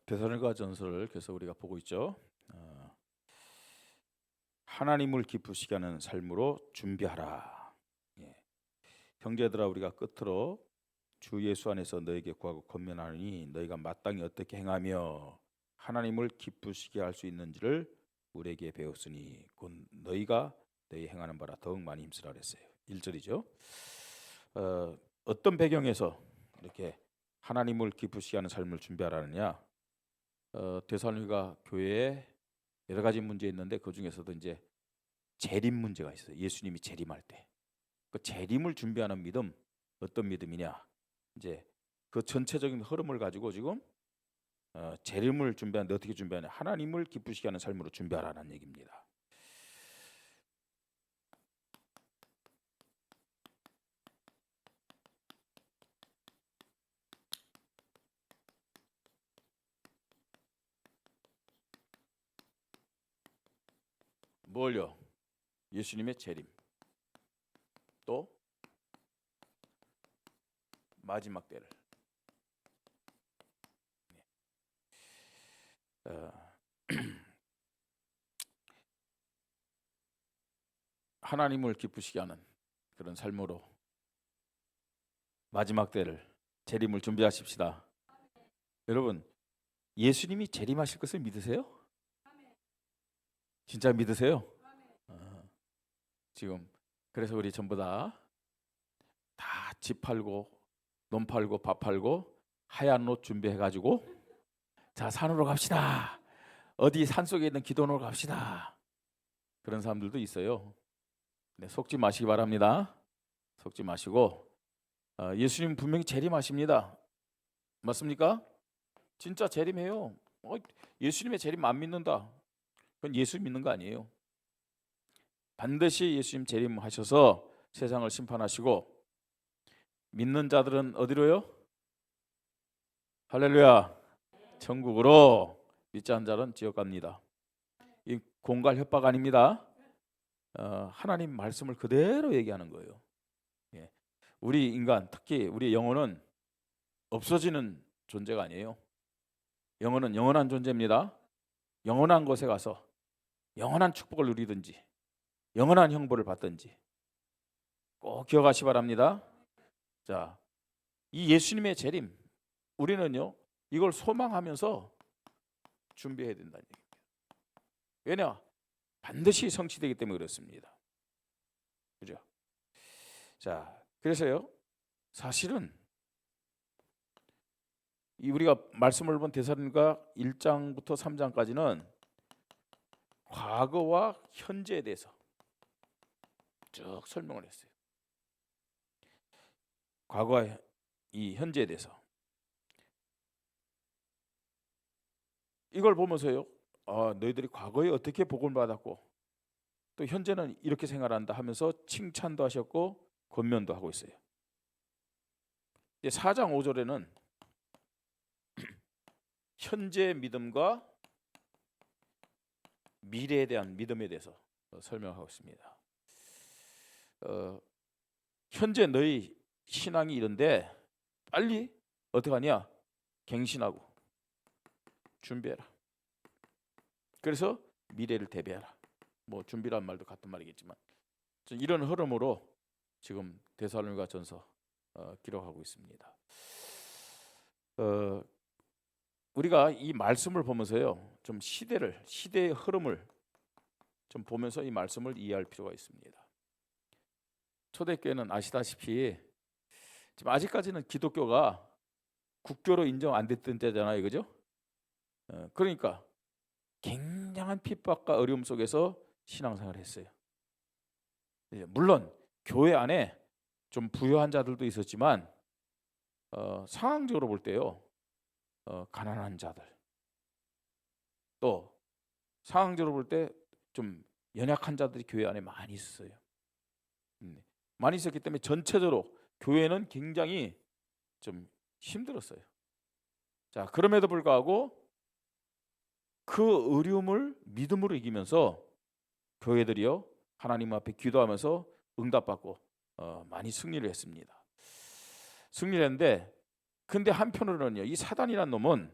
데살로니가전서를 계속 우리가 보고 있죠. 하나님을 기쁘시게 하는 삶으로 준비하라. 예. 형제들아, 우리가 끝으로 주 예수 안에서 너에게 구하고 권면하니 너희가 마땅히 어떻게 행하며 하나님을 기쁘시게 할 수 있는지를 우리에게 배웠으니 곧 너희가 너희 행하는 바라 더욱 많이 힘쓰라 그랬어요. 1절이죠. 어떤 배경에서 이렇게 하나님을 기쁘시게 하는 삶을 준비하라느냐? 데살로니가 교회에 여러 가지 문제 있는데 그 중에서도 이제 재림 문제가 있어요. 예수님이 재림할 때 그 재림을 준비하는 믿음, 어떤 믿음이냐? 이제 그 전체적인 흐름을 가지고 지금 재림을 준비하는데 어떻게 준비하냐? 하나님을 기쁘시게 하는 삶으로 준비하라는 얘기입니다. 뭘요? 예수님의 재림, 또 마지막 때를. 하나님을 기쁘시게 하는 그런 삶으로 마지막 때를, 재림을 준비하십시다. 여러분, 예수님이 재림하실 것을 믿으세요? 진짜 믿으세요? 지금 그래서 우리 전부 다 집 팔고 논 팔고 밥 팔고 하얀 옷 준비해가지고 자, 산으로 갑시다. 어디 산속에 있는 기도원으로 갑시다. 그런 사람들도 있어요. 네, 속지 마시기 바랍니다. 속지 마시고 예수님 분명히 재림하십니다. 맞습니까? 진짜 재림해요. 예수님의 재림 안 믿는다, 그건 예수 믿는 거 아니에요. 반드시 예수님 재림하셔서 세상을 심판하시고 믿는 자들은 어디로요? 할렐루야. 천국으로. 믿지 않는 자는 지옥 갑니다. 이 공갈 협박 아닙니다. 하나님 말씀을 그대로 얘기하는 거예요. 예. 우리 인간, 특히 우리 영혼은 없어지는 존재가 아니에요. 영혼은 영원한 존재입니다. 영원한 곳에 가서 영원한 축복을 누리든지 영원한 형벌을 받든지 꼭 기억하시 바랍니다. 자, 이 예수님의 재림, 우리는요 이걸 소망하면서 준비해야 된다는 얘기입니다. 왜냐? 반드시 성취되기 때문에 그렇습니다. 그죠? 자, 그래서요 사실은 우리가 말씀을 본 데살로니가 1장부터 3장까지는 과거와 현재에 대해서 쭉 설명을 했어요. 과거와 이 현재에 대해서. 이걸 보면서요, 너희들이 과거에 어떻게 복을 받았고 또 현재는 이렇게 생활한다 하면서 칭찬도 하셨고 권면도 하고 있어요. 이제 4장 5절에는 현재 믿음과 미래에 대한 믿음에 대해서 설명하고 있습니다. 현재 너희 신앙이 이런데 빨리 어떻게 하냐? 갱신하고 준비해라. 그래서 미래를 대비해라. 뭐 준비란 말도 같은 말이겠지만 이런 흐름으로 지금 데살로니가전서 기록하고 있습니다. 우리가 이 말씀을 보면서요, 좀 시대의 흐름을 좀 보면서 이 말씀을 이해할 필요가 있습니다. 초대교회는 아시다시피 지금 아직까지는 기독교가 국교로 인정 안 됐던 때잖아요, 그죠? 그러니까 굉장한 핍박과 어려움 속에서 신앙생활을 했어요. 물론 교회 안에 좀 부유한 자들도 있었지만 상황적으로 볼 때요, 가난한 자들, 또 상황적으로 볼 때 좀 연약한 자들이 교회 안에 많이 있었어요. 많이 있었기 때문에 전체적으로 교회는 굉장히 좀 힘들었어요. 자, 그럼에도 불구하고 그 어려움을 믿음으로 이기면서 교회들이요 하나님 앞에 기도하면서 응답받고 많이 승리를 했습니다. 승리를 했는데, 근데 한편으로는요 이 사단이란 놈은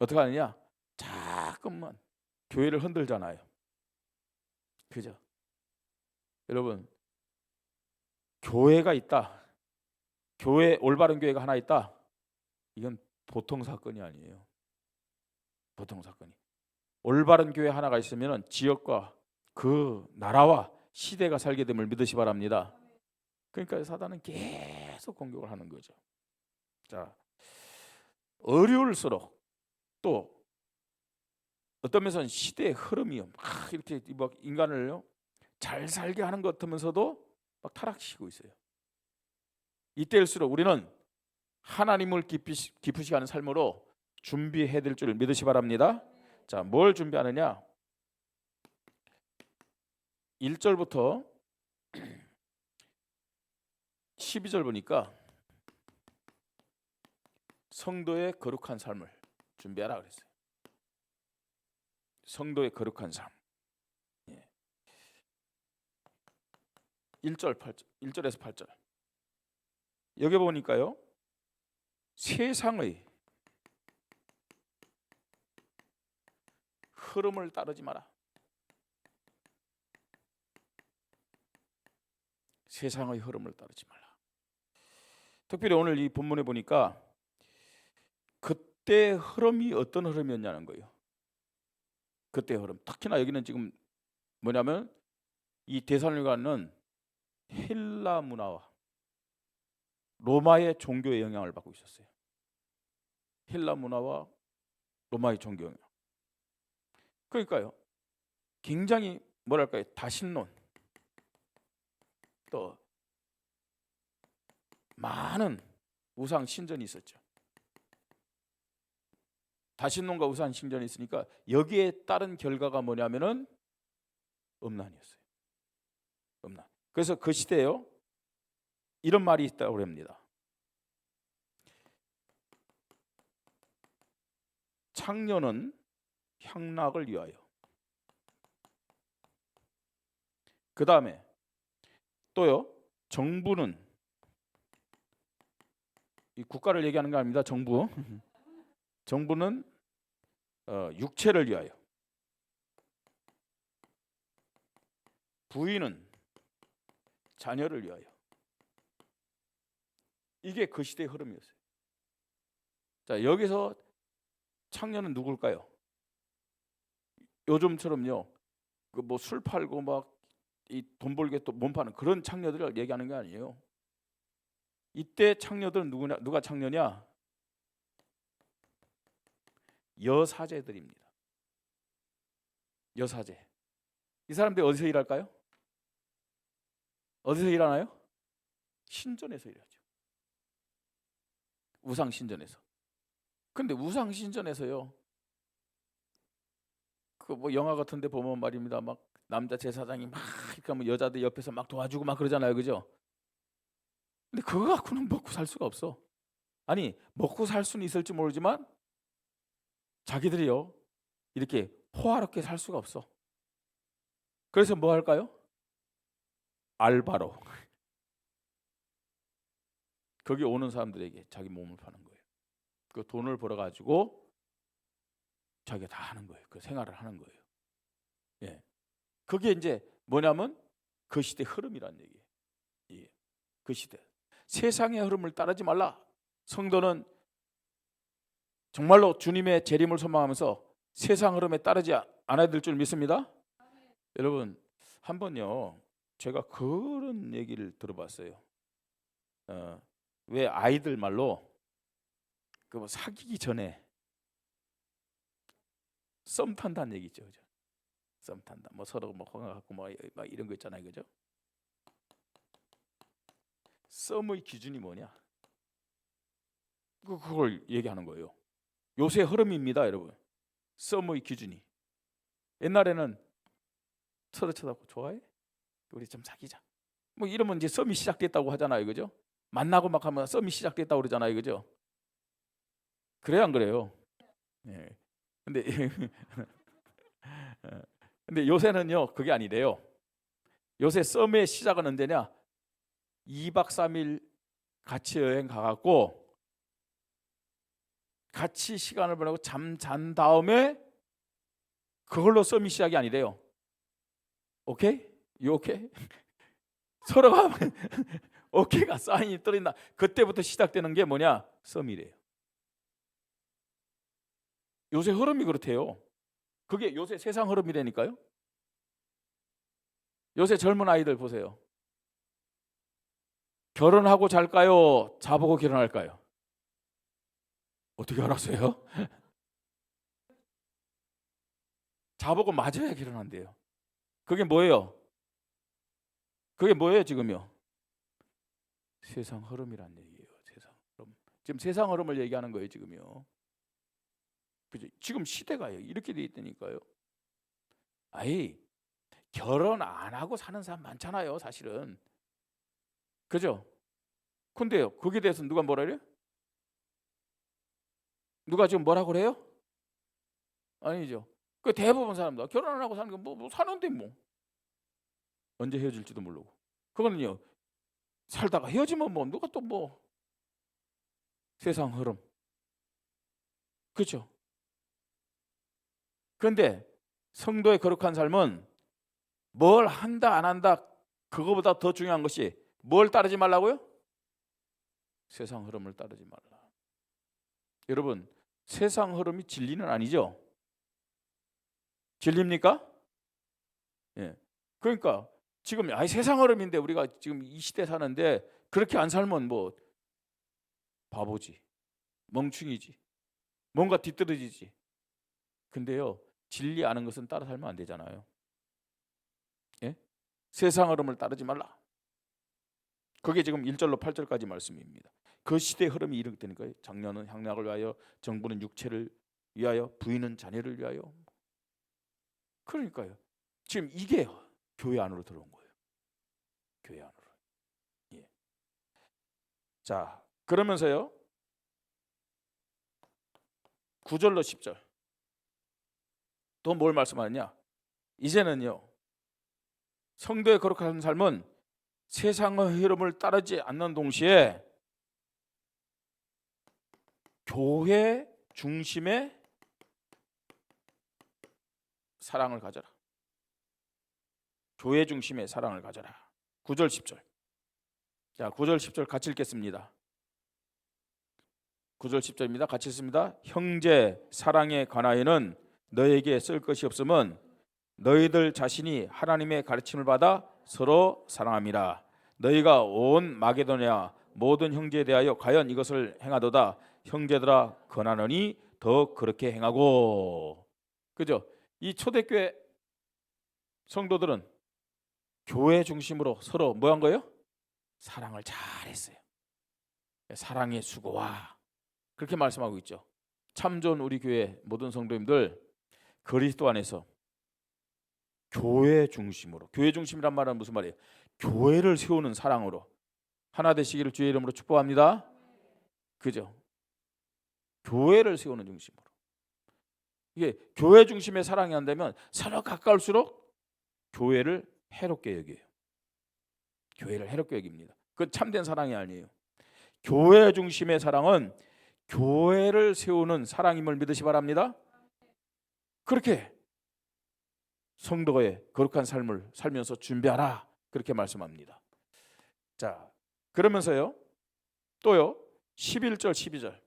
어떻게 하느냐? 자꾸만 교회를 흔들잖아요. 그죠? 여러분, 교회가 있다. 교회, 올바른 교회가 하나 있다. 이건 보통 사건이 아니에요. 보통 사건이. 올바른 교회 하나가 있으면 지역과 그 나라와 시대가 살게 됨을 믿으시 바랍니다. 그러니까 사단은 계속 공격을 하는 거죠. 자, 어려울수록 또 어떤 면에서는 시대의 흐름이 막 이렇게 막 인간을 잘 살게 하는 것 같으면서도 막 타락시키고 있어요. 이때일수록 우리는 하나님을 깊으시게 하는 삶으로 준비해야 될 줄 믿으시 바랍니다. 자, 뭘 준비하느냐? 1절부터 12절 보니까 성도의 거룩한 삶을 준비하라 그랬어요. 성도의 거룩한 삶. 1절 8절, 1절에서 8절. 여기 보니까요, 세상의 흐름을 따르지 마라. 세상의 흐름을 따르지 말라. 특별히 오늘 이 본문에 보니까 그때 흐름이 어떤 흐름이었냐는 거예요. 그때 흐름. 특히나 여기는 지금 뭐냐면 이 데살로니가는 헬라 문화와 로마의 종교의 영향을 받고 있었어요. 헬라 문화와 로마의 종교 영향. 그러니까요, 굉장히 뭐랄까요, 다신론, 또 많은 우상 신전이 있었죠. 다신론과 우상 신전이 있으니까 여기에 따른 결과가 뭐냐면은 음란이었어요. 음란. 그래서 그 시대에요, 이런 말이 있다고 합니다. 창녀는 향락을 위하여. 그 다음에 또요, 정부는, 이 국가를 얘기하는 거 아닙니다. 정부. 정부는 육체를 위하여. 부인은 자녀를 위하여. 이게 그 시대의 흐름이었어요. 자, 여기서 창녀는 누굴까요? 요즘처럼요, 그 뭐 술 팔고 막 이 돈 벌게 또 몸 파는 그런 창녀들을 얘기하는 게 아니에요. 이때 창녀들은 누가 창녀냐? 여사제들입니다. 여사제. 이 사람들이 어디서 일할까요? 어디서 일하나요? 신전에서 일하죠. 우상 신전에서. 근데 우상 신전에서요, 그 뭐 영화 같은데 보면 말입니다, 막 남자 제사장이 막 이렇게 하면 여자들 옆에서 막 도와주고 막 그러잖아요, 그죠? 근데 그거 갖고는 먹고 살 수가 없어. 아니, 먹고 살 수는 있을지 모르지만 자기들이요, 이렇게 호화롭게 살 수가 없어. 그래서 뭐 할까요? 알바로. 거기 오는 사람들에게 자기 몸을 파는 거예요. 그 돈을 벌어가지고 자기가 다 하는 거예요. 그 생활을 하는 거예요. 예, 그게 이제 뭐냐면 그 시대 흐름이란 얘기예요. 예, 그 시대. 세상의 흐름을 따르지 말라. 성도는 정말로 주님의 재림을 소망하면서 세상 흐름에 따르지 않아야 될 줄 믿습니다. 여러분, 한번요, 제가 그런 얘기를 들어봤어요. 왜 아이들 말로 그 뭐 사귀기 전에 썸 탄다는 얘기 있죠, 그죠? 썸 탄다. 뭐 서로 뭐 호감갖고 뭐 이런 거 있잖아요, 그죠? 썸의 기준이 뭐냐? 그걸 얘기하는 거예요. 요새 흐름입니다, 여러분. 썸의 기준이. 옛날에는 서로 쳐다보고 좋아해? 우리 좀 사귀자. 뭐 이러면 이제 썸이 시작됐다고 하잖아요, 그죠? 만나고 막 하면 썸이 시작됐다고 그러잖아요, 그죠? 그래요, 안 그래요? 예. 근데 근데 요새는요, 그게 아니래요. 요새 썸의 시작은 언제냐? 2박 3일 같이 여행 가갖고 같이 시간을 보내고 잠 잔 다음에 그걸로 썸이 시작이 아니래요. 오케이? You 오케이? 서로가 오케이가 사인이 떨어진다. 그때부터 시작되는 게 뭐냐? 썸이래요. 요새 흐름이 그렇대요. 그게 요새 세상 흐름이라니까요. 요새 젊은 아이들 보세요. 결혼하고 잘까요? 자보고 결혼할까요? 어떻게 알았어요? 자보고 맞아야 결혼한대요. 그게 뭐예요? 그게 뭐예요 지금요? 세상 흐름이란 얘기예요. 세상 흐름. 지금 세상 흐름을 얘기하는 거예요 지금요. 그죠? 지금 시대가 이렇게 돼 있다니까요. 아이 결혼 안 하고 사는 사람 많잖아요 사실은. 그죠? 근데요 거기에 대해서 누가 뭐라 그래요? 누가 지금 뭐라고 그래요? 아니죠. 그 대부분 사람들 결혼 안 하고 사는 거 뭐 사는데 뭐 언제 헤어질지도 모르고. 그거는요 살다가 헤어지면 뭐 누가 또 뭐 세상 흐름. 그렇죠? 그런데 성도의 거룩한 삶은 뭘 한다 안 한다 그거보다 더 중요한 것이 뭘 따르지 말라고요? 세상 흐름을 따르지 말라. 여러분 세상 흐름이 진리는 아니죠? 진리입니까? 예. 그러니까 지금 세상 흐름인데 우리가 지금 이 시대 사는데 그렇게 안 살면 뭐 바보지, 멍충이지, 뭔가 뒤떨어지지. 근데요 진리 아는 것은 따라 살면 안 되잖아요. 예? 세상 흐름을 따르지 말라. 그게 지금 1절로 8절까지 말씀입니다. 그 시대의 흐름이 이렇게 되니까요. 장녀는 향락을 위하여, 정부는 육체를 위하여, 부인은 자녀를 위하여. 그러니까요. 지금 이게 교회 안으로 들어온 거예요. 교회 안으로. 예. 자, 그러면서요. 9절로 10절. 또 뭘 말씀하느냐? 이제는요. 성도의 거룩한 삶은 세상의 흐름을 따르지 않는 동시에 교회 중심의 사랑을 가져라. 교회 중심의 사랑을 가져라. 9절 10절. 자, 9절 10절 같이 읽겠습니다. 9절 10절입니다. 같이 읽습니다. 형제 사랑에 관하여는 너에게 쓸 것이 없음은 너희들 자신이 하나님의 가르침을 받아 서로 사랑함이라. 너희가 온 마게도냐 모든 형제에 대하여 과연 이것을 행하도다. 형제들아 권하노니 더 그렇게 행하고. 그죠? 이 초대교회 성도들은 교회 중심으로 서로 뭐 한 거예요? 사랑을 잘했어요. 사랑의 수고와 그렇게 말씀하고 있죠. 참 좋은 우리 교회 모든 성도님들 그리스도 안에서 교회 중심으로, 교회 중심이란 말은 무슨 말이에요? 교회를 세우는 사랑으로 하나 되시기를 주의 이름으로 축복합니다. 그죠? 교회를 세우는 중심으로. 이게 교회 중심의 사랑이 안 되면 서로 가까울수록 교회를 해롭게 여겨요. 교회를 해롭게 여깁니다. 그건 참된 사랑이 아니에요. 교회 중심의 사랑은 교회를 세우는 사랑임을 믿으시 바랍니다. 그렇게 성도의 거룩한 삶을 살면서 준비하라 그렇게 말씀합니다. 자, 그러면서요 또요 11절 12절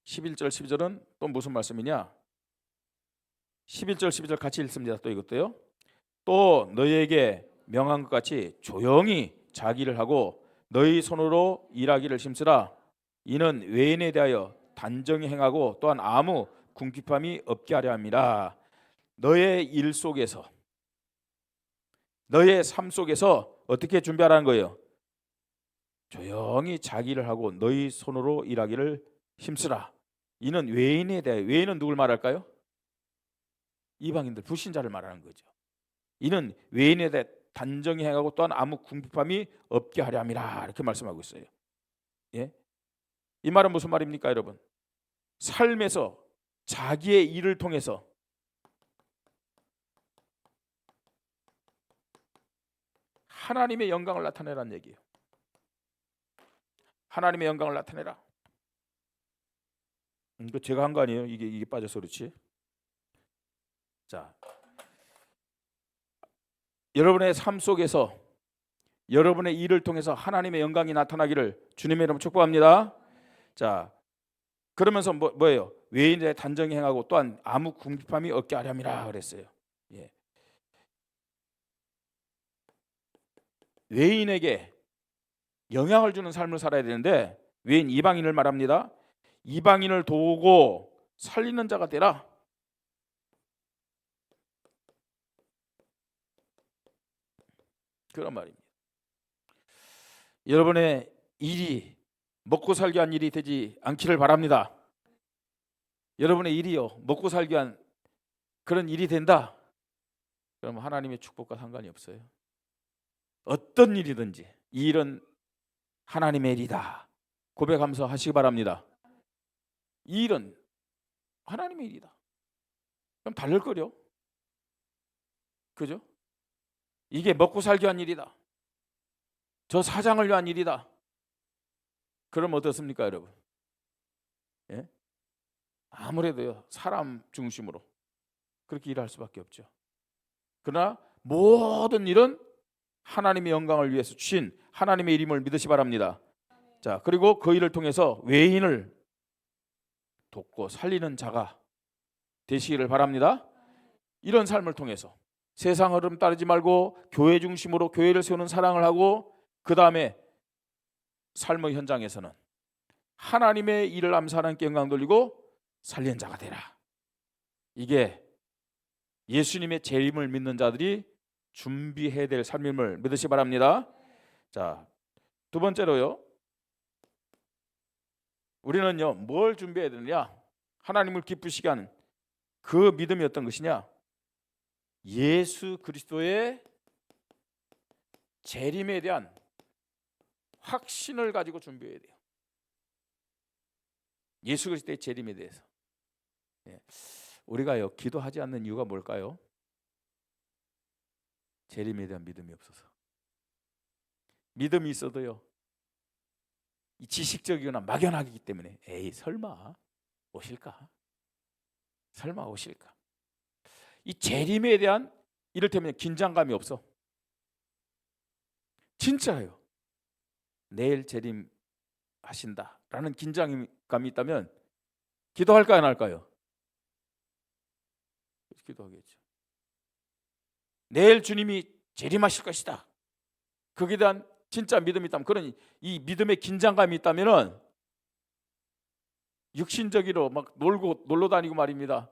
11절 12절은 또 무슨 말씀이냐? 11절 12절 같이 읽습니다. 또 이것도요. 또 너희에게 명한 것 같이 조용히 자기를 하고 너희 손으로 일하기를 힘쓰라. 이는 외인에 대하여 단정히 행하고 또한 아무 궁핍함이 없게 하려 함이라. 너의 일 속에서 너의 삶 속에서 어떻게 준비하라는 거예요? 조용히 자기를 하고 너희 손으로 일하기를 힘쓰라. 이는 외인에 대하여, 외인은 누굴 말할까요? 이방인들, 불신자를 말하는 거죠. 이는 외인에 대해 단정히 행하고 또한 아무 궁핍함이 없게 하려 함이라 이렇게 말씀하고 있어요. 예? 이 말은 무슨 말입니까 여러분? 삶에서 자기의 일을 통해서 하나님의 영광을 나타내라는 얘기예요. 하나님의 영광을 나타내라. 이거 제가 한 거 아니에요? 이게 빠져서 그렇지. 자, 여러분의 삶 속에서 여러분의 일을 통해서 하나님의 영광이 나타나기를 주님의 이름으로 축복합니다. 자, 그러면서 뭐예요? 외인의 단정히 행하고 또한 아무 궁핍함이 없게 하렴이라 그랬어요. 예. 외인에게 영향을 주는 삶을 살아야 되는데 외인 이방인을 말합니다. 이방인을 도우고 살리는 자가 되라. 그런 말입니다. 여러분의 일이 먹고 살기 위한 일이 되지 않기를 바랍니다. 여러분의 일이요 먹고 살기 위한 그런 일이 된다. 그럼 하나님의 축복과 상관이 없어요. 어떤 일이든지 이 일은 하나님의 일이다 고백하면서 하시기 바랍니다. 이 일은 하나님의 일이다. 그럼 달랠거려. 그죠? 이게 먹고 살기 위한 일이다. 저 사장을 위한 일이다. 그럼 어떻습니까, 여러분? 예? 아무래도요 사람 중심으로 그렇게 일할 수밖에 없죠. 그러나 모든 일은 하나님의 영광을 위해서 주신 하나님의 이름을 믿으시 바랍니다. 자, 그리고 그 일을 통해서 외인을 돕고 살리는 자가 되시기를 바랍니다. 이런 삶을 통해서 세상 흐름 따르지 말고 교회 중심으로 교회를 세우는 사랑을 하고 그 다음에 삶의 현장에서는 하나님의 일을 암사하는 영광 돌리고 살리는 자가 되라. 이게 예수님의 재림을 믿는 자들이 준비해야 될 삶임을 믿으시 바랍니다. 자, 두 번째로요. 우리는요 뭘 준비해야 되느냐? 하나님을 기쁘시게 하는 그 믿음이 어떤 것이냐? 예수 그리스도의 재림에 대한 확신을 가지고 준비해야 돼요. 예수 그리스도의 재림에 대해서. 우리가요 기도하지 않는 이유가 뭘까요? 재림에 대한 믿음이 없어서. 믿음이 있어도요 이 지식적이거나 막연하기 때문에 에이 설마 오실까? 설마 오실까? 이 재림에 대한 이를테면 긴장감이 없어. 진짜요. 내일 재림하신다라는 긴장감이 있다면 기도할까요 안 할까요? 기도하겠죠. 내일 주님이 재림하실 것이다. 거기에 대한 진짜 믿음이 있다면, 그런 이 믿음의 긴장감이 있다면은 육신적으로 막 놀러 다니고 말입니다.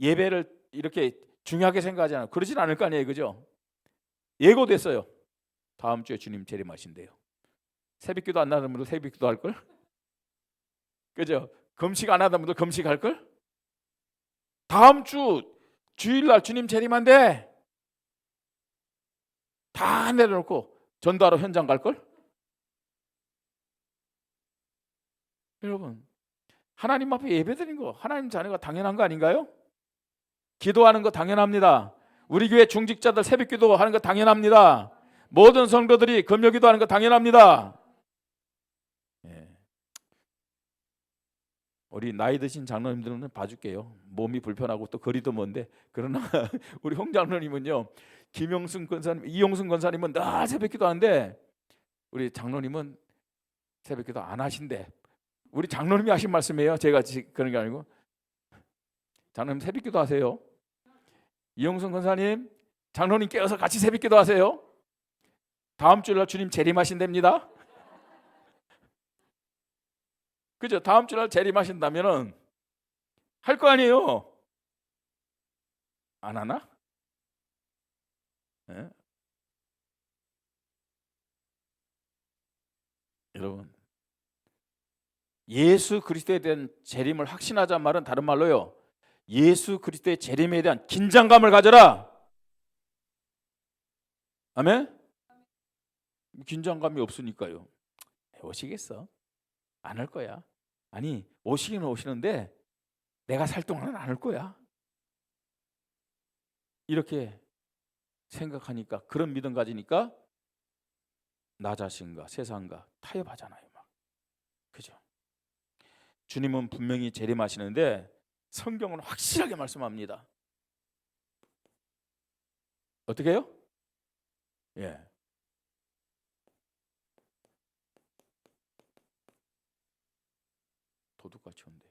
예배를 이렇게 중요하게 생각하지 않아요. 그러진 않을 거 아니에요, 그죠? 예고됐어요. 다음 주에 주님 재림하신대요. 새벽기도 안 하는 분도 새벽기도 할 걸, 그죠? 금식 안 하던 분도 금식할 걸. 다음 주 주일날 주님 재림한대. 다 내려놓고 전도하러 현장 갈 걸. 여러분, 하나님 앞에 예배드린 거 하나님 자녀가 당연한 거 아닌가요? 기도하는 거 당연합니다. 우리 교회 중직자들 새벽기도 하는 거 당연합니다. 모든 성도들이 금요기도 하는 거 당연합니다. 우리 나이 드신 장로님들은 봐줄게요. 몸이 불편하고 또 거리도 먼데. 그러나 우리 홍 장로님은요, 김용순 권사님, 이용순 권사님은 늘 새벽기도 하는데 우리 장로님은 새벽기도 안 하신대. 우리 장로님이 하신 말씀이에요. 제가 그런 게 아니고. 장로님 새벽기도 하세요. 이용순 권사님, 장로님 깨어서 같이 새벽기도 하세요. 다음 주일날 주님 재림하신답니다. 그죠? 다음 주날 재림하신다면은 할 거 아니에요. 안 하나? 네? 여러분, 예수 그리스도에 대한 재림을 확신하자는 말은 다른 말로요, 예수 그리스도의 재림에 대한 긴장감을 가져라. 아멘? 긴장감이 없으니까요. 오시겠어? 안 할 거야. 아니, 오시긴 오시는데 내가 살 동안은 안 할 거야. 이렇게 생각하니까, 그런 믿음 가지니까 나 자신과 세상과 타협하잖아요, 막. 그죠? 주님은 분명히 재림하시는데 성경은 확실하게 말씀합니다. 어떻게 해요? 예. 도둑같이 온대.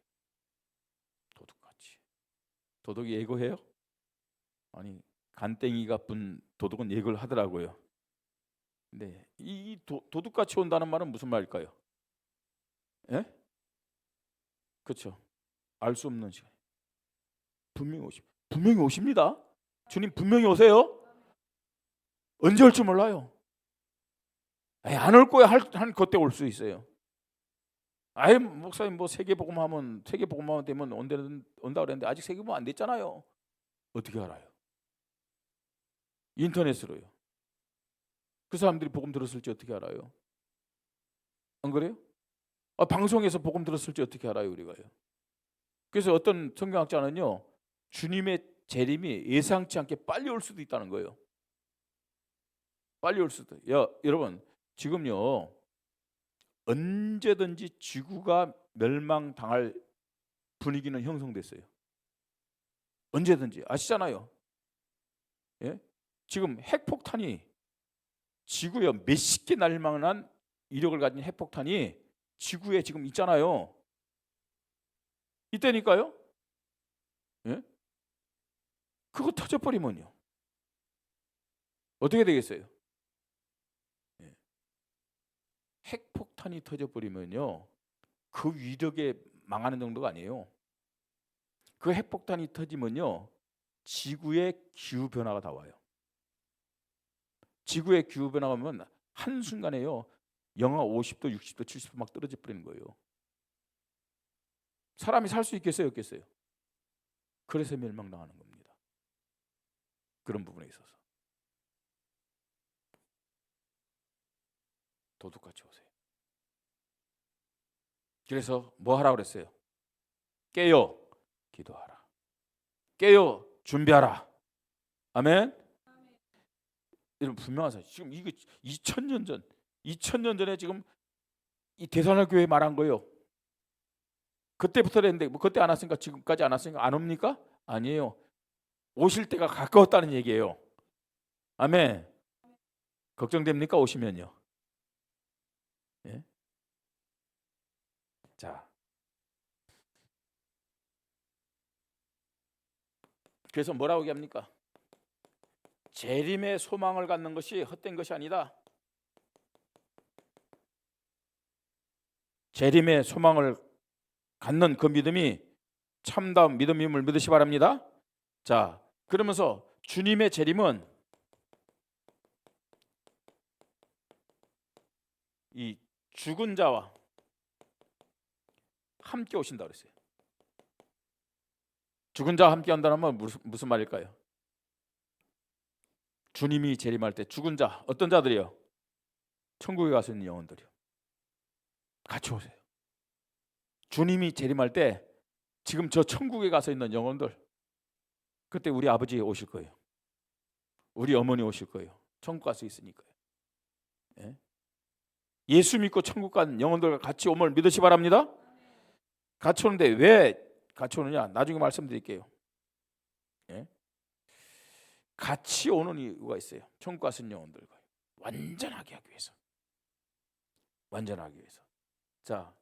도둑같이. 도둑이 예고해요? 아니, 간땡이가 분 도둑은 예고를 하더라고요. 근데 이 도둑같이 온다는 말은 무슨 말일까요? 예? 그렇죠. 알 수 없는 시간. 분명히 오십니다. 주님 분명히 오세요. 언제 올지 몰라요. 안 올 거야 한 그때 올 수 있어요. 아예 목사님 뭐 세계복음하면 되면 온다 그랬는데 아직 세계복음 안 됐잖아요. 어떻게 알아요? 인터넷으로요. 그 사람들이 복음 들었을지 어떻게 알아요? 안 그래요? 방송에서 복음 들었을지 어떻게 알아요, 우리가요? 그래서 어떤 성경학자는요, 주님의 재림이 예상치 않게 빨리 올 수도 있다는 거예요. 빨리 올 수도. 여러분, 지금요 언제든지 지구가 멸망당할 분위기는 형성됐어요. 언제든지 아시잖아요. 예? 지금 핵폭탄이 지구에 몇십 개 날만한 이력을 가진 핵폭탄이 지구에 지금 있잖아요. 이때니까요. 예? 그거 터져버리면요 어떻게 되겠어요? 예. 핵폭탄이 터져버리면요 그 위력에 망하는 정도가 아니에요. 그 핵폭탄이 터지면요 지구의 기후변화가 다 와요. 지구의 기후변화가 오면 한순간에요 영하 50도, 60도, 70도 막 떨어져 버리는 거예요. 사람이 살 수 있겠어요, 없겠어요? 그래서 멸망당하는 겁니다. 그런 부분에 있어서 도둑같이 오세요. 그래서 뭐 하라고 그랬어요? 깨어 기도하라. 깨어 준비하라. 아멘. 여러분 분명하세요. 지금 이거 2000년 전에 지금 이 대선할 교회 말한 거예요. 그때부터 했는데 뭐 그때 안 왔으니까 지금까지 안 왔으니까 안 옵니까? 아니에요. 오실 때가 가까웠다는 얘기예요. 아멘. 걱정됩니까? 오시면요. 예? 자, 그래서 뭐라고 얘기합니까? 재림의 소망을 갖는 것이 헛된 것이 아니다. 재림의 소망을 갖는 그 믿음이 참다운 믿음임을 믿으시 바랍니다. 자, 그러면서 주님의 재림은 이 죽은 자와 함께 오신다 그랬어요. 죽은 자와 함께 한다는 건 무슨 말일까요? 주님이 재림할 때 죽은 자, 어떤 자들이요? 천국에 가서 있는 영혼들이요. 같이 오세요. 주님이 재림할 때 지금 저 천국에 가서 있는 영혼들, 그때 우리 아버지 오실 거예요. 우리 어머니 오실 거예요. 천국 가서 있으니까요. 예? 예수 믿고 천국 간 영혼들과 같이 오면 믿으시 바랍니다. 같이 오는데 왜 같이 오느냐? 나중에 말씀드릴게요. 예? 같이 오는 이유가 있어요. 천국 가서 있는 영혼들과 완전하게 하기 위해서. 완전하기 위해서. 자,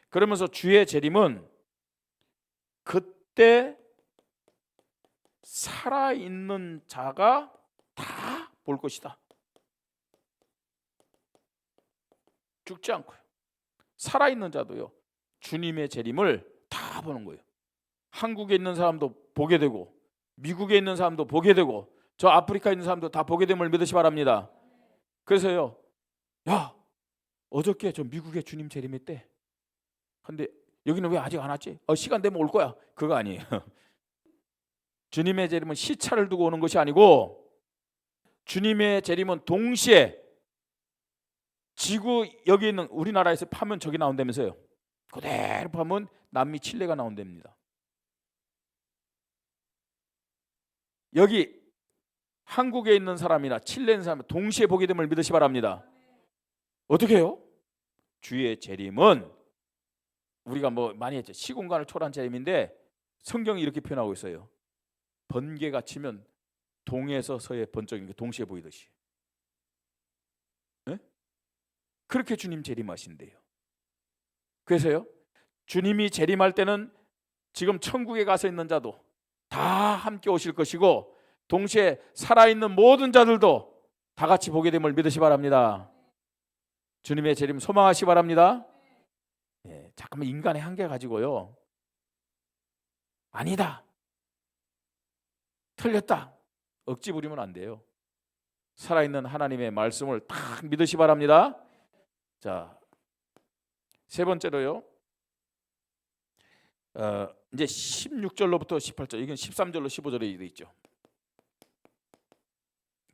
그러면서 주의 재림은 그때 살아있는 자가 다 볼 것이다. 죽지 않고요. 살아있는 자도요. 주님의 재림을 다 보는 거예요. 한국에 있는 사람도 보게 되고 미국에 있는 사람도 보게 되고 저 아프리카에 있는 사람도 다 보게 됨을 믿으시 바랍니다. 그래서요. 야, 어저께 저 미국에 주님 재림했대. 근데 여기는 왜 아직 안 왔지? 시간 되면 올 거야. 그거 아니에요. 주님의 재림은 시차를 두고 오는 것이 아니고 주님의 재림은 동시에 지구 여기 있는 우리나라에서 파면 저기 나온다면서요. 그대로 파면 남미 칠레가 나온답니다. 여기 한국에 있는 사람이나 칠레에 있는 사람 동시에 보게 됨을 믿으시 바랍니다. 어떻게 해요? 주의 재림은 우리가 뭐 많이 했죠. 시공간을 초월한 재림인데 성경이 이렇게 표현하고 있어요. 번개가 치면 동에서 서에 번쩍이는 게 동시에 보이듯이. 네? 그렇게 주님 재림하신대요. 그래서요, 주님이 재림할 때는 지금 천국에 가서 있는 자도 다 함께 오실 것이고, 동시에 살아있는 모든 자들도 다 같이 보게 됨을 믿으시 바랍니다. 주님의 재림 소망하시 바랍니다. 예, 잠깐만 인간의 한계 가지고요, 아니다, 틀렸다 억지 부리면 안 돼요. 살아있는 하나님의 말씀을 딱 믿으시 바랍니다. 자, 세 번째로요, 이제 16절로부터 18절, 이건 13절로 15절에 되어 있죠.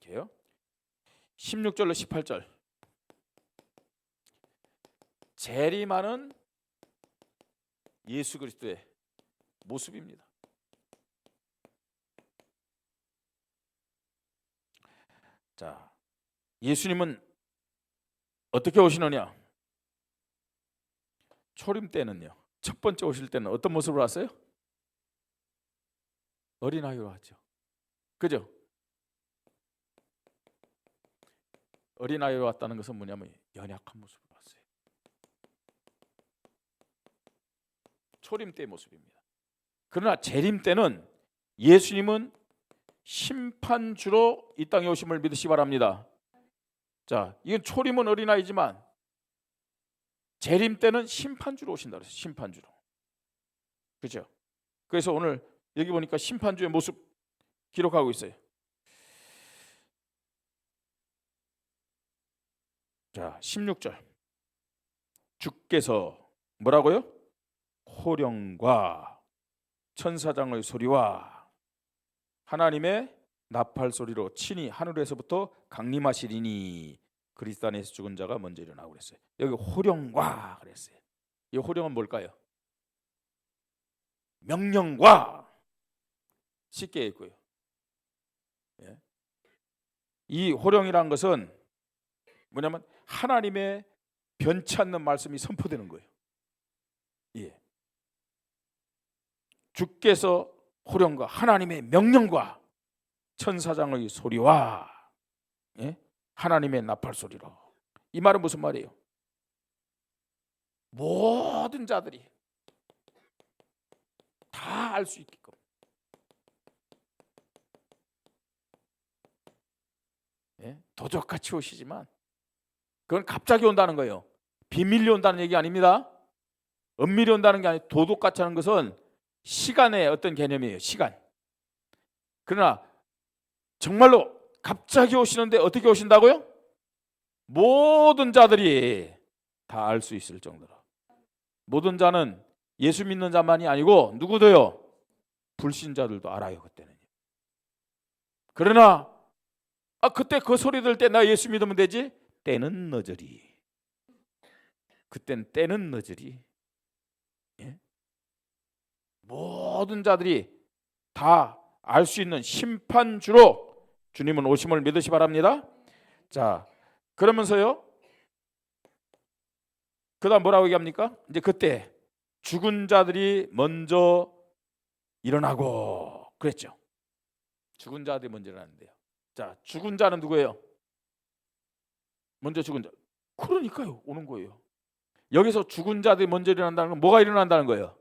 이렇게요. 16절로 18절. 재림하는 예수 그리스도의 모습입니다. 자, 예수님은 어떻게 오시느냐? 초림 때는요, 첫 번째 오실 때는 어떤 모습으로 왔어요? 어린아이로 왔죠. 그죠? 어린아이로 왔다는 것은 뭐냐면 연약한 모습으로 왔어요. 초림 때의 모습입니다. 그러나 재림 때는 예수님은 심판주로 이 땅에 오심을 믿으시 바랍니다. 자, 이건 초림은 어린아이지만 재림 때는 심판주로 오신다 그랬어요. 심판주로. 그죠? 그래서 오늘 여기 보니까 심판주의 모습 기록하고 있어요. 자, 16절. 주께서 뭐라고요? 호령과 천사장의 소리와 하나님의 나팔 소리로 친히 하늘에서부터 강림하시리니 그리스도 안에서 죽은 자가 먼저 일어나고 그랬어요. 여기 호령과 그랬어요. 이 호령은 뭘까요? 명령과 쉽게 읽고요. 예. 이 호령이란 것은 뭐냐면 하나님의 변치 않는 말씀이 선포되는 거예요. 예. 주께서 호령과 하나님의 명령과 천사장의 소리와, 예? 하나님의 나팔 소리로. 이 말은 무슨 말이에요? 모든 자들이 다 알 수 있게끔, 예? 도적같이 오시지만 그건 갑자기 온다는 거예요. 비밀리 온다는 얘기 아닙니다. 은밀히 온다는 게 아니고 도둑같이 하는 것은 시간의 어떤 개념이에요. 시간. 그러나 정말로 갑자기 오시는데 어떻게 오신다고요? 모든 자들이 다 알 수 있을 정도로. 모든 자는 예수 믿는 자만이 아니고 누구도요? 불신자들도 알아요. 그때는. 그러나 그때 그 소리 들을 때 나 예수 믿으면 되지? 때는 늦으리. 그땐 때는 늦으리. 예? 모든 자들이 다 알 수 있는 심판주로 주님은 오심을 믿으시 바랍니다. 자, 그러면서요, 그 다음 뭐라고 얘기합니까? 이제 그때 죽은 자들이 먼저 일어나고 그랬죠. 죽은 자들이 먼저 일어나는데요. 자, 죽은 자는 누구예요? 먼저 죽은 자. 그러니까요, 오는 거예요. 여기서 죽은 자들이 먼저 일어난다는 건 뭐가 일어난다는 거예요?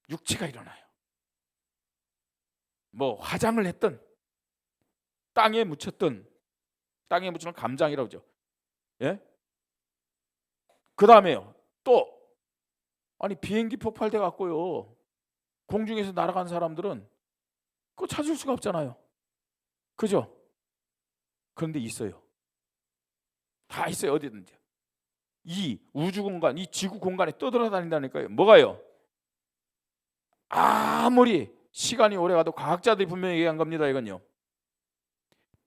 육체가 일어나요. 뭐 화장을 했든 땅에 묻혔든, 땅에 묻히는 감장이라고 하죠. 예? 그 다음에요, 또 아니 비행기 폭발돼 갖고요, 공중에서 날아간 사람들은 그거 찾을 수가 없잖아요. 그죠? 그런데 있어요. 다 있어요. 어디든지. 이 우주 공간, 이 지구 공간에 떠돌아다닌다니까요. 뭐가요? 아무리 시간이 오래 가도 과학자들이 분명히 얘기한 겁니다. 이건요,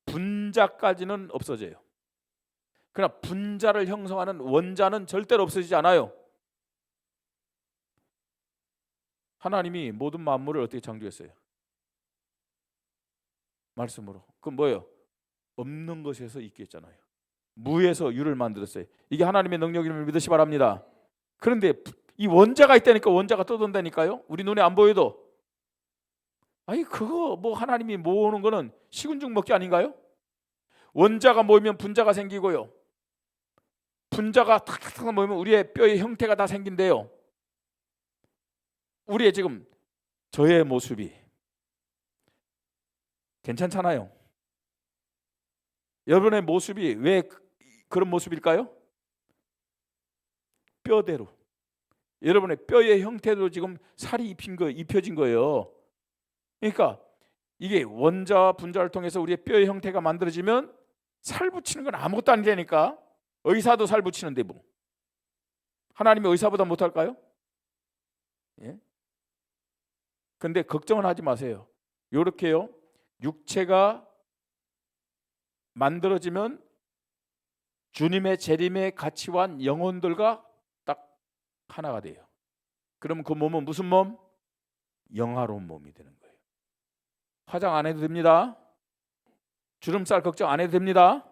분자까지는 없어져요. 그러나 분자를 형성하는 원자는 절대로 없어지지 않아요. 하나님이 모든 만물을 어떻게 창조했어요? 말씀으로. 그럼 뭐예요? 없는 것에서 있게 했잖아요. 무에서 유를 만들었어요. 이게 하나님의 능력임을 믿으시 바랍니다. 그런데 이 원자가 있다니까, 원자가 떠돈다니까요. 우리 눈에 안 보여도. 아니 그거 뭐 하나님이 모으는 거는 식은죽 먹기 아닌가요? 원자가 모이면 분자가 생기고요. 분자가 탁탁탁 모이면 우리의 뼈의 형태가 다 생긴대요. 우리의 지금 저의 모습이 괜찮잖아요. 여러분의 모습이 왜 그런 모습일까요? 뼈대로. 여러분의 뼈의 형태도 지금 살이 입혀진 거예요. 그러니까 이게 원자와 분자를 통해서 우리의 뼈의 형태가 만들어지면 살 붙이는 건 아무것도 아니라니까. 의사도 살 붙이는데 뭐 하나님이 의사보다 못할까요? 예? 근데 걱정은 하지 마세요. 요렇게요, 육체가 만들어지면 주님의 재림의 가치와 영혼들과 딱 하나가 돼요. 그럼 그 몸은 무슨 몸? 영화로운 몸이 되는 거예요. 화장 안 해도 됩니다. 주름살 걱정 안 해도 됩니다.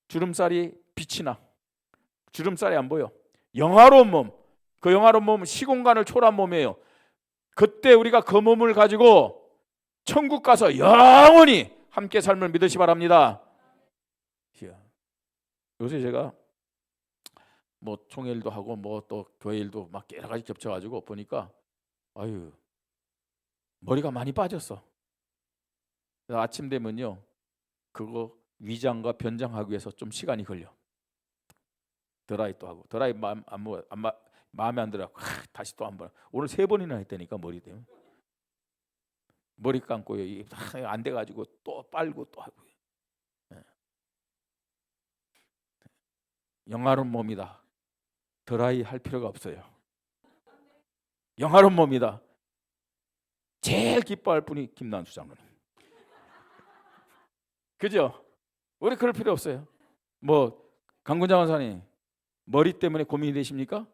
주름살이 빛이 나. 주름살이 안 보여. 영화로운 몸. 그 영화로운 몸은 시공간을 초월한 몸이에요. 그때 우리가 그 몸을 가지고 천국 가서 영원히 함께 삶을 믿으시 바랍니다. 요새 제가 뭐 총회일도 하고 뭐 또 교회 일도 막 여러 가지 겹쳐가지고 보니까 아유 머리가 많이 빠졌어. 아침 되면요 그거 위장과 변장하기 위해서 좀 시간이 걸려. 드라이 또 하고 드라이 마음에 안 들어. 다시 또 한 번. 오늘 3번이나 했다니까 머리 때문에. 머리 감고요. 안 돼가지고 또 빨고 또 하고. 영화로운 몸이다. 드라이 할 필요가 없어요. 영화로운 몸이다. 제일 기뻐할 분이 김난수 장로님. 그죠? 우리 그럴 필요 없어요. 뭐 강군장 원사님 머리 때문에 고민이 되십니까?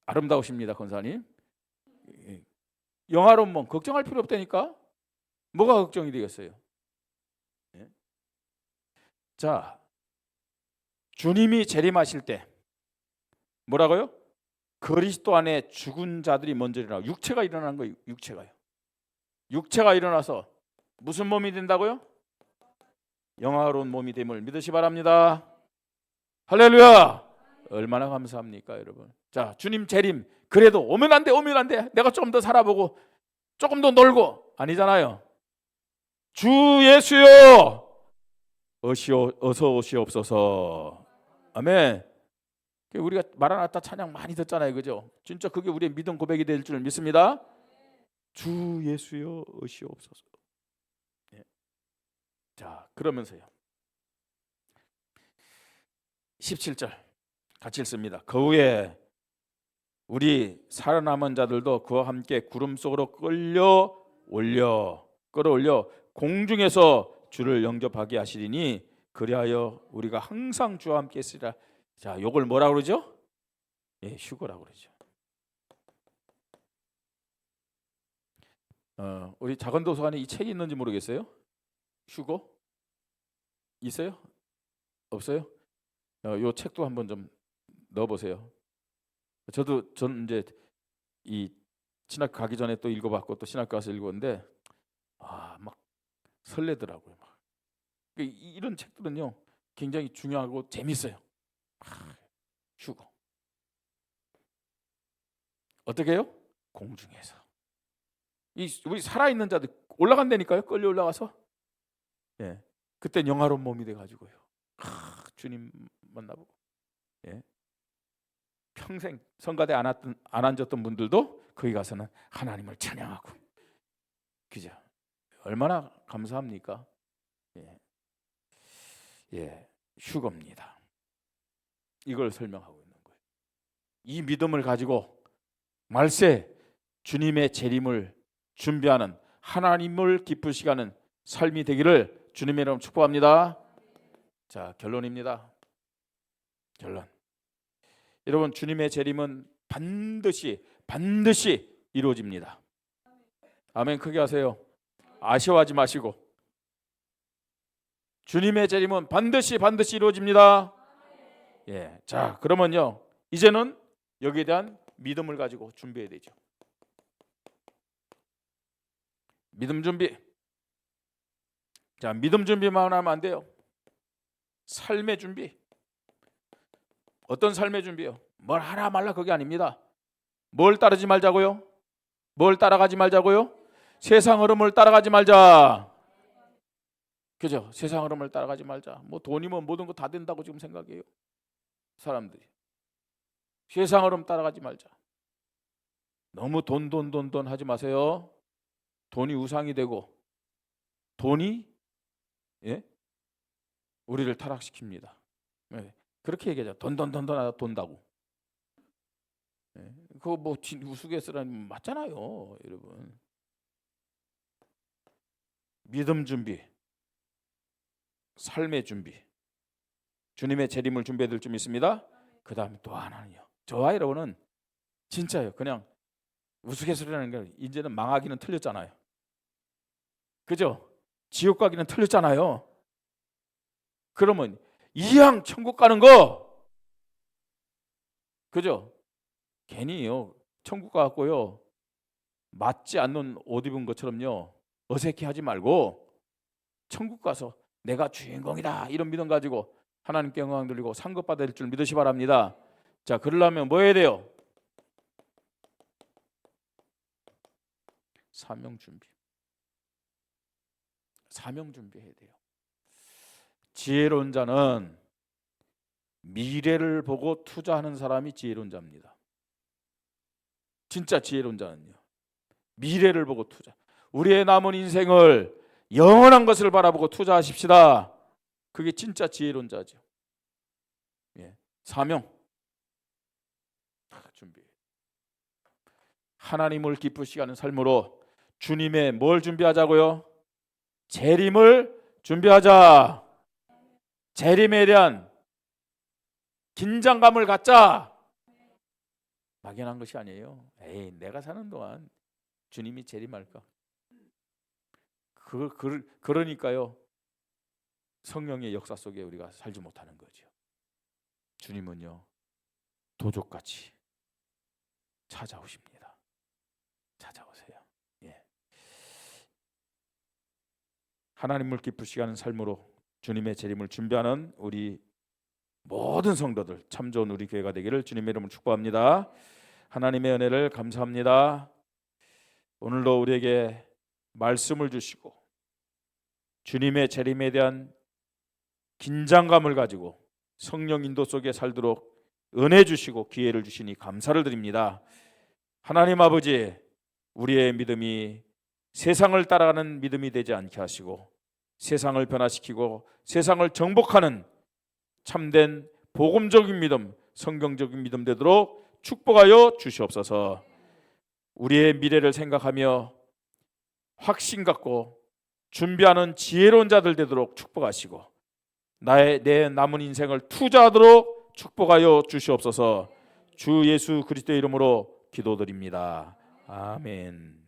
아름다우십니다, 권사님. 영화로운 몸 걱정할 필요 없다니까. 뭐가 걱정이 되겠어요? 자, 주님이 재림하실 때 뭐라고요? 그리스도 안에 죽은 자들이 먼저 일어나고 육체가 일어나는 거예요. 육체가 일어나서 무슨 몸이 된다고요? 영화로운 몸이 됨을 믿으시 바랍니다. 할렐루야. 얼마나 감사합니까 여러분. 자, 주님 재림 그래도 오면 안 돼. 내가 조금 더 살아보고 조금 더 놀고 아니잖아요. 주 예수여 어서 오시옵소서. 아멘. 우리가 마라나타 찬양 많이 듣잖아요, 그죠? 진짜 그게 우리의 믿음 고백이 될 줄 믿습니다. 주 예수여 오시옵소서. 네. 자, 그러면서요 17절 같이 읽습니다. 그 후에 우리 살아남은 자들도 그와 함께 구름 속으로 끌어올려 공중에서 주를 영접하게 하시리니 그리하여 우리가 항상 주와 함께 있으리라. 자, 요걸 뭐라고 그러죠? 예, 휴거라고 그러죠. 우리 작은 도서관에 이 책이 있는지 모르겠어요. 휴거 있어요? 없어요? 요 책도 한번 좀 넣어보세요. 전 이제 이 신학교 가기 전에 또 읽어봤고 또 신학교 가서 읽었는데 막 설레더라고요. 막. 이런 책들은요 굉장히 중요하고 재밌어요. 휴거 어떻게 해요? 공중에서 우리 살아있는 자들 올라간다니까요. 끌려 올라가서 예, 그때 영화로운 몸이 돼가지고요 주님 만나보고 예. 평생 성가대 안 앉았던 분들도 거기 가서는 하나님을 찬양하고 그죠? 얼마나 감사합니까? 예, 휴거입니다. 이걸 설명하고 있는 거예요. 이 믿음을 가지고 말세 주님의 재림을 준비하는 하나님을 기쁘시게 하는 삶이 되기를 주님의 이름으로 축복합니다. 자, 결론입니다. 결론. 여러분 주님의 재림은 반드시 이루어집니다. 아멘. 크게 하세요. 아쉬워하지 마시고 주님의 재림은 반드시 이루어집니다. 예, 자 그러면요 이제는 여기에 대한 믿음을 가지고 준비해야 되죠. 믿음 준비. 자 믿음 준비만 하면 안 돼요. 삶의 준비. 어떤 삶의 준비요? 뭘 하라 말라 그게 아닙니다. 뭘 따르지 말자고요? 뭘 따라가지 말자고요? 세상 흐름을 따라가지 말자. 그죠? 세상 흐름을 따라가지 말자. 뭐 돈이면 모든 거 다 된다고 지금 생각해요. 사람들이. 세상 흐름 따라가지 말자. 너무 돈 하지 마세요. 돈이 우상이 되고 돈이 예? 우리를 타락시킵니다. 예. 그렇게 얘기하죠. 돈 돈다고. 예. 그거 뭐 우스갯소리는 맞잖아요, 여러분. 믿음 준비, 삶의 준비, 주님의 재림을 준비해야 될 점 있습니다. 그 다음에 또 하나는요. 저와 여러분은 진짜요. 그냥 우스갯소리라는 게 이제는 망하기는 틀렸잖아요. 그죠? 지옥 가기는 틀렸잖아요. 그러면 이왕 천국 가는 거, 그죠? 괜히요 천국 가고요 맞지 않는 옷 입은 것처럼요 어색해하지 말고 천국 가서 내가 주인공이다 이런 믿음 가지고 하나님께 영광 돌리고 상급 받을 줄 믿으시 바랍니다. 자 그러려면 뭐 해야 돼요? 사명 준비해야 돼요. 지혜로운 자는 미래를 보고 투자하는 사람이 지혜로운 자입니다. 진짜 지혜로운 자는요 미래를 보고 투자. 우리의 남은 인생을 영원한 것을 바라보고 투자하십시다. 그게 진짜 지혜로운 자죠. 예. 사명 준비. 하나님을 기쁘시게 하는 삶으로 주님의 뭘 준비하자고요? 재림을 준비하자. 재림에 대한 긴장감을 갖자. 막연한 것이 아니에요. 에이, 내가 사는 동안 주님이 재림할까? 그러니까요. 성령의 역사 속에 우리가 살지 못하는 거죠. 주님은요. 도적같이 찾아오십니다. 찾아오세요. 예. 하나님을 기쁘시게 하는 삶으로 주님의 재림을 준비하는 우리 모든 성도들 참 좋은 우리 교회가 되기를 주님의 이름으로 축복합니다. 하나님의 은혜를 감사합니다. 오늘도 우리에게 말씀을 주시고 주님의 재림에 대한 긴장감을 가지고 성령 인도 속에 살도록 은혜 주시고 기회를 주시니 감사를 드립니다. 하나님 아버지, 우리의 믿음이 세상을 따라가는 믿음이 되지 않게 하시고 세상을 변화시키고 세상을 정복하는 참된 복음적인 믿음, 성경적인 믿음 되도록 축복하여 주시옵소서. 우리의 미래를 생각하며 확신 갖고 준비하는 지혜로운 자들 되도록 축복하시고 내 남은 인생을 투자하도록 축복하여 주시옵소서. 주 예수 그리스도의 이름으로 기도드립니다. 아멘.